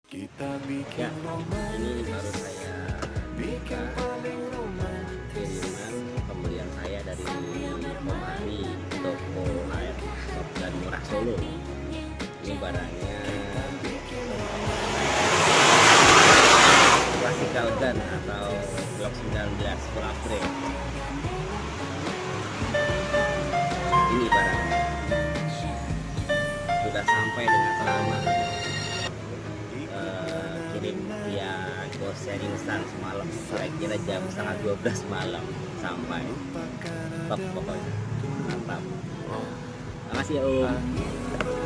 Ya, ini baru saya buka kiriman pembelian saya dari Komari, toko airsoft dan murah Solo. Ini barangnya classical gun atau Glock 19 full upgrade. Ini barangnya sudah sampai dengan selamat. Kirim via GoShare instan semalam, kira-kira jam setengah 12 malam sampai. Top pokoknya, mantap. Makasih ya Om.